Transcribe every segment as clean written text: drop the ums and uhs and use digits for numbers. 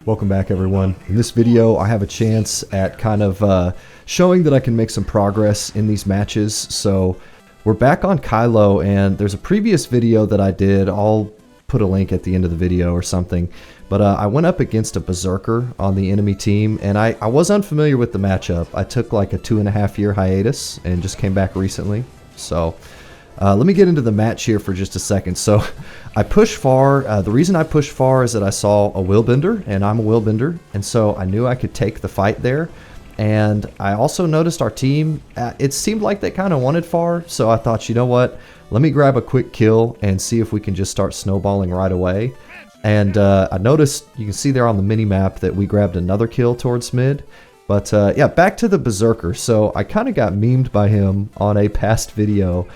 Welcome back, everyone. In this video, I have a chance at kind of showing that I can make some progress in these matches. So we're back on Khylo, and there's a previous video that I did. I'll put a link at the end of the video or something. But I went up against a Berserker on the enemy team, and I was unfamiliar with the matchup. I took like a 2.5-year hiatus and just came back recently. So let me get into the match here for just a second. So I push far. The reason I push far is that I saw a Willbender, and I'm a Willbender, and so I knew I could take the fight there. And I also noticed our team, it seemed like they kind of wanted far, so I thought, you know what, let me grab a quick kill and see if we can just start snowballing right away. And I noticed, you can see there on the mini-map that we grabbed another kill towards mid. But yeah, back to the Berserker. So I kind of got memed by him on a past video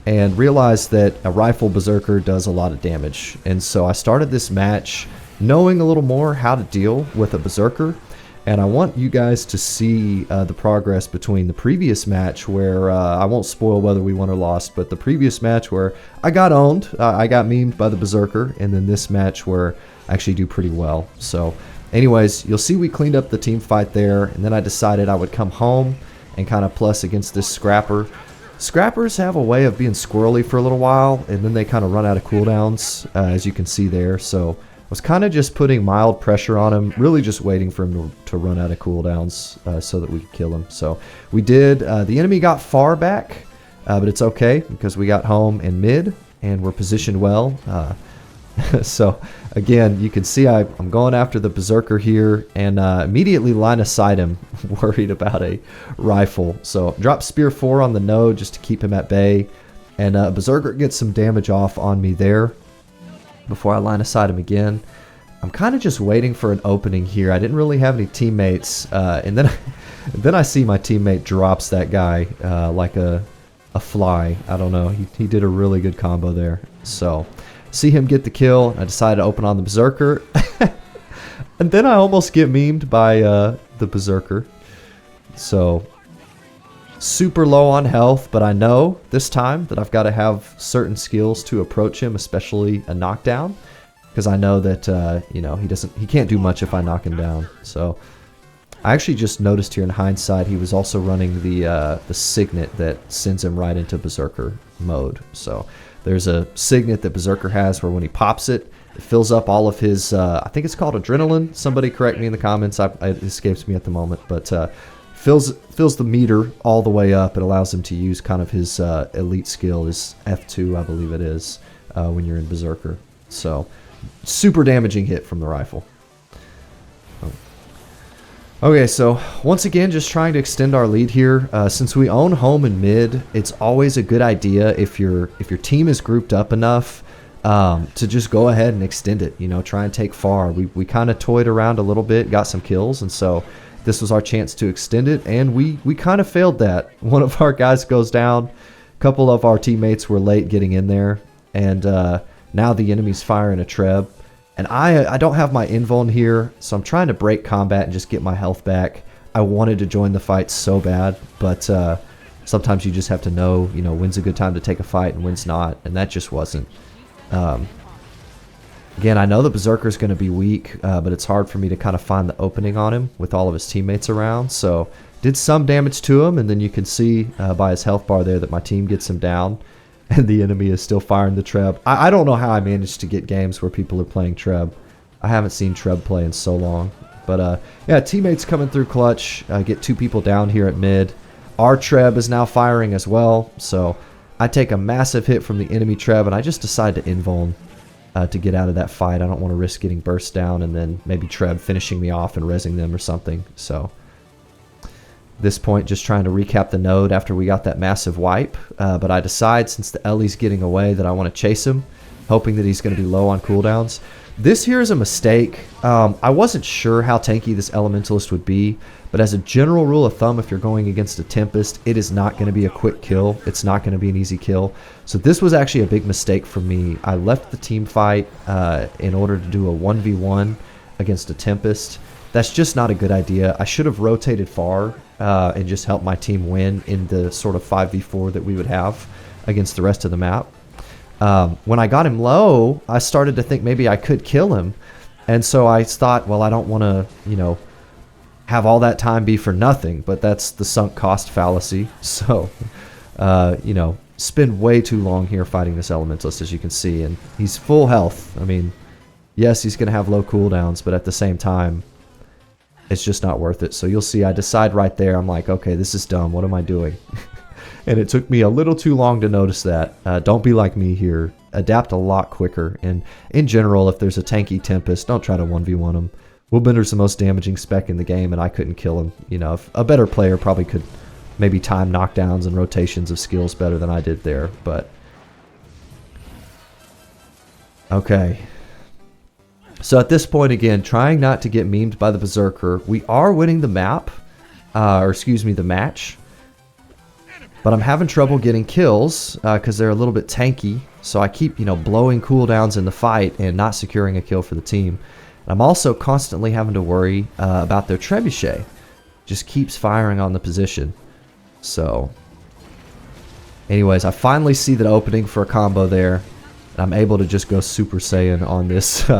and realized that a rifle Berserker does a lot of damage. And so I started this match knowing a little more how to deal with a Berserker. And I want you guys to see the progress between the previous match where, I won't spoil whether we won or lost, but the previous match where I got owned, I got memed by the Berserker, and then this match where I actually do pretty well. So anyways, you'll see we cleaned up the team fight there, and then I decided I would come home and kind of plus against this Scrapper. Scrappers have a way of being squirrely for a little while, and then they kind of run out of cooldowns, as you can see there. So I was kind of just putting mild pressure on him, really just waiting for him to run out of cooldowns so that we could kill him. So we did. The enemy got far back, but it's okay because we got home in mid and we're positioned well. So again, you can see I'm going after the Berserker here and immediately line of sight him, worried about a rifle. So drop Spear 4 on the node just to keep him at bay, and Berserker gets some damage off on me there before I line of sight him again. I'm kind of just waiting for an opening here. I didn't really have any teammates, and then I see my teammate drops that guy like a fly. I don't know. He did a really good combo there. So see him get the kill. I decided to open on the Berserker, and then I almost get memed by the Berserker. So super low on health, but I know this time that I've got to have certain skills to approach him, especially a knockdown, because I know that you know, he can't do much if I knock him down. So I actually just noticed here in hindsight he was also running the signet that sends him right into Berserker mode. So there's a signet that Berserker has where when he pops it, it fills up all of his I think it's called adrenaline. Somebody correct me in the comments. It escapes me at the moment, but fills the meter all the way up. It allows him to use kind of his elite skill, his F2, I believe it is, when you're in Berserker. So super damaging hit from the rifle. Okay, so once again, just trying to extend our lead here. Since we own home and mid, it's always a good idea if your team is grouped up enough to just go ahead and extend it. You know, try and take far. We kind of toyed around a little bit, got some kills, and so this was our chance to extend it, and we kind of failed that. One of our guys goes down. A couple of our teammates were late getting in there, and now the enemy's firing a Treb. And I don't have my invuln here, so I'm trying to break combat and just get my health back. I wanted to join the fight so bad, but sometimes you just have to know, you know, when's a good time to take a fight and when's not, and that just wasn't. Again, I know the Berserker's going to be weak, but it's hard for me to kind of find the opening on him with all of his teammates around. So did some damage to him, and then you can see by his health bar there that my team gets him down, and the enemy is still firing the Treb. I don't know how I managed to get games where people are playing Treb. I haven't seen Treb play in so long. But yeah, teammates coming through clutch, get 2 people down here at mid. Our Treb is now firing as well, so I take a massive hit from the enemy Treb, and I just decide to invuln to get out of that fight. I don't want to risk getting burst down and then maybe Treb finishing me off and rezzing them or something. So this point, just trying to recap the node after we got that massive wipe. But I decide, since the Ellie's getting away, that I want to chase him, hoping that he's going to be low on cooldowns. This here is a mistake. I wasn't sure how tanky this elementalist would be, but as a general rule of thumb, if you're going against a Tempest, it is not going to be a quick kill. It's not going to be an easy kill. So this was actually a big mistake for me. I left the team fight in order to do a 1v1 against a Tempest. That's just not a good idea. I should have rotated far and just helped my team win in the sort of 5v4 that we would have against the rest of the map. When I got him low, I started to think maybe I could kill him, And so I thought, well, I don't want to, you know, have all that time be for nothing, but that's the sunk cost fallacy. So, you know, spend way too long here fighting this elementalist, as you can see, and he's full health. I mean, yes, he's going to have low cooldowns, but at the same time, it's just not worth it. So you'll see I decide right there, I'm like, okay, this is dumb. What am I doing? And it took me a little too long to notice that. Don't be like me here. Adapt a lot quicker. And in general, if there's a tanky Tempest, don't try to 1v1 him. Willbender's the most damaging spec in the game, and I couldn't kill him. You know, if a better player probably could maybe time knockdowns and rotations of skills better than I did there. But okay. So at this point, again, trying not to get memed by the Berserker. We are winning the map, or excuse me, the match. But I'm having trouble getting kills because they're a little bit tanky. So I keep, you know, blowing cooldowns in the fight and not securing a kill for the team. And I'm also constantly having to worry about their trebuchet. Just keeps firing on the position. So, anyways, I finally see the opening for a combo there. And I'm able to just go Super Saiyan on this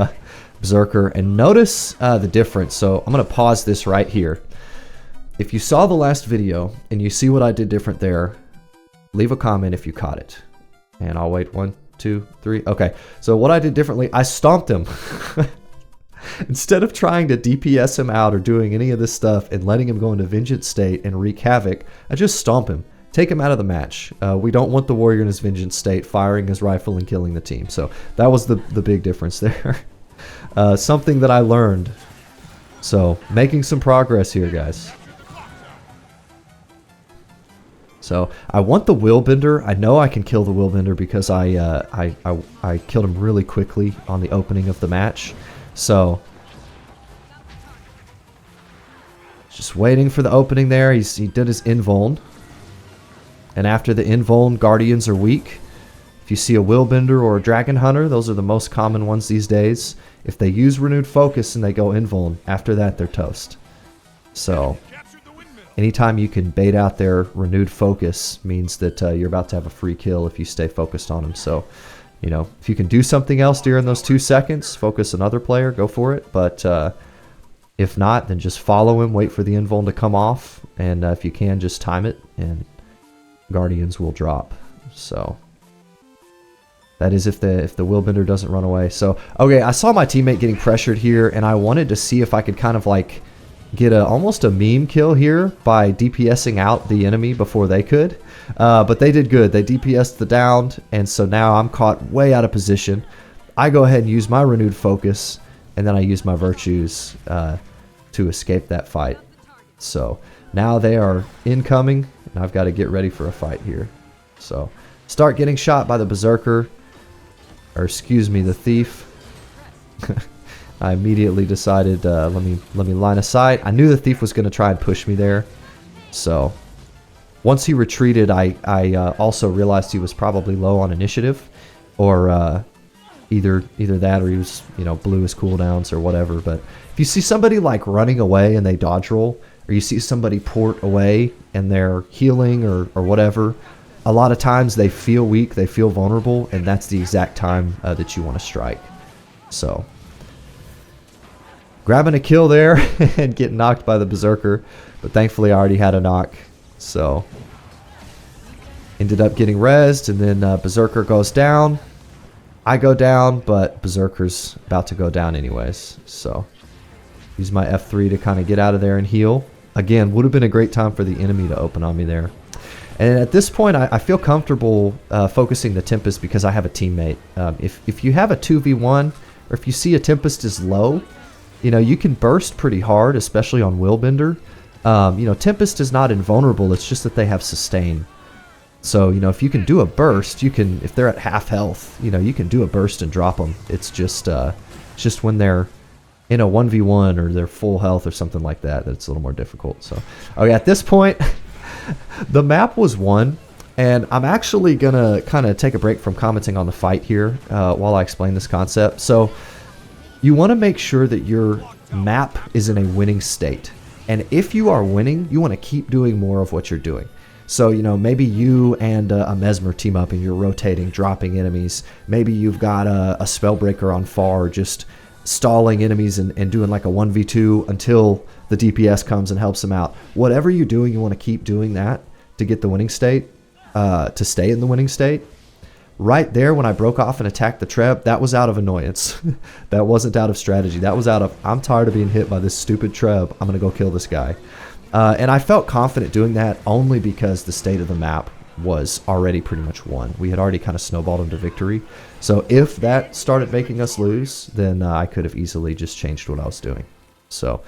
Berserker. And notice the difference. So I'm going to pause this right here. If you saw the last video and you see what I did different there, leave a comment if you caught it. And I'll wait 1, 2, 3. Okay, so what I did differently, I stomped him. Instead of trying to DPS him out or doing any of this stuff and letting him go into vengeance state and wreak havoc, I just stomp him. Take him out of the match. We don't want the warrior in his vengeance state firing his rifle and killing the team. So that was the big difference there. Something that I learned. So making some progress here, guys. So I want the Willbender. I know I can kill the Willbender because I killed him really quickly on the opening of the match. So just waiting for the opening there. He did his invuln. And after the invuln, Guardians are weak. If you see a Willbender or a Dragon Hunter, those are the most common ones these days. If they use renewed focus and they go invuln, after that they're toast. So anytime you can bait out their renewed focus means that you're about to have a free kill if you stay focused on them. So, you know, if you can do something else during those 2 seconds, focus another player, go for it. But if not, then just follow him, wait for the invuln to come off, and if you can, just time it, and Guardians will drop. So that is if the Willbender doesn't run away. So, okay, I saw my teammate getting pressured here, and I wanted to see if I could kind of like get almost a meme kill here by DPSing out the enemy before they could. But they did good. They DPS'd the downed, and so now I'm caught way out of position. I go ahead and use my renewed focus, and then I use my virtues to escape that fight. So now they are incoming, and I've got to get ready for a fight here. So start getting shot by the Berserker, or excuse me, the Thief. I immediately decided, let me line of sight. I knew the Thief was going to try and push me there. So once he retreated, I also realized he was probably low on initiative, or either that or he was, you know, blew his cooldowns or whatever. But if you see somebody like running away and they dodge roll, or you see somebody port away and they're healing or whatever, a lot of times they feel weak, they feel vulnerable, and that's the exact time that you want to strike. So grabbing a kill there and getting knocked by the Berserker, but thankfully I already had a knock, so ended up getting rezzed, and then Berserker goes down. I go down, but Berserker's about to go down anyways, so use my F3 to kind of get out of there and heal. Again, would have been a great time for the enemy to open on me there. And at this point, I feel comfortable focusing the Tempest because I have a teammate. If you have a 2v1, or if you see a Tempest is low, you know, you can burst pretty hard, especially on Willbender. You know, Tempest is not invulnerable, it's just that they have sustain. So, you know, if you can do a burst, you can, if they're at half health, you know, you can do a burst and drop them. It's just when they're in a 1v1 or they're full health or something like that, that's a little more difficult. So, okay, at this point, the map was won, and I'm actually going to kind of take a break from commenting on the fight here while I explain this concept. So, you want to make sure that your map is in a winning state. And if you are winning, you want to keep doing more of what you're doing. So, you know, maybe you and a Mesmer team up and you're rotating, dropping enemies. Maybe you've got a Spellbreaker on far, just stalling enemies and doing like a 1v2 until the DPS comes and helps them out. Whatever you're doing, you want to keep doing that to get the winning state, to stay in the winning state. Right there, when I broke off and attacked the Treb, that was out of annoyance. That wasn't out of strategy. That was out of, I'm tired of being hit by this stupid Treb. I'm going to go kill this guy. And I felt confident doing that only because the state of the map was already pretty much won. We had already kind of snowballed into victory. So if that started making us lose, then I could have easily just changed what I was doing. So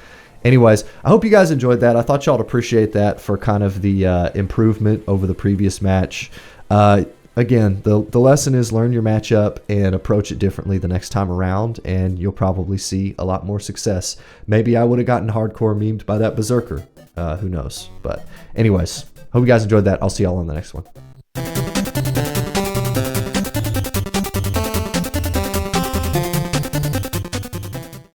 anyways, I hope you guys enjoyed that. I thought y'all would appreciate that for kind of the improvement over the previous match. Again, the lesson is learn your matchup and approach it differently the next time around, and you'll probably see a lot more success. Maybe I would have gotten hardcore memed by that Berserker. Who knows? But anyways, hope you guys enjoyed that. I'll see y'all on the next one.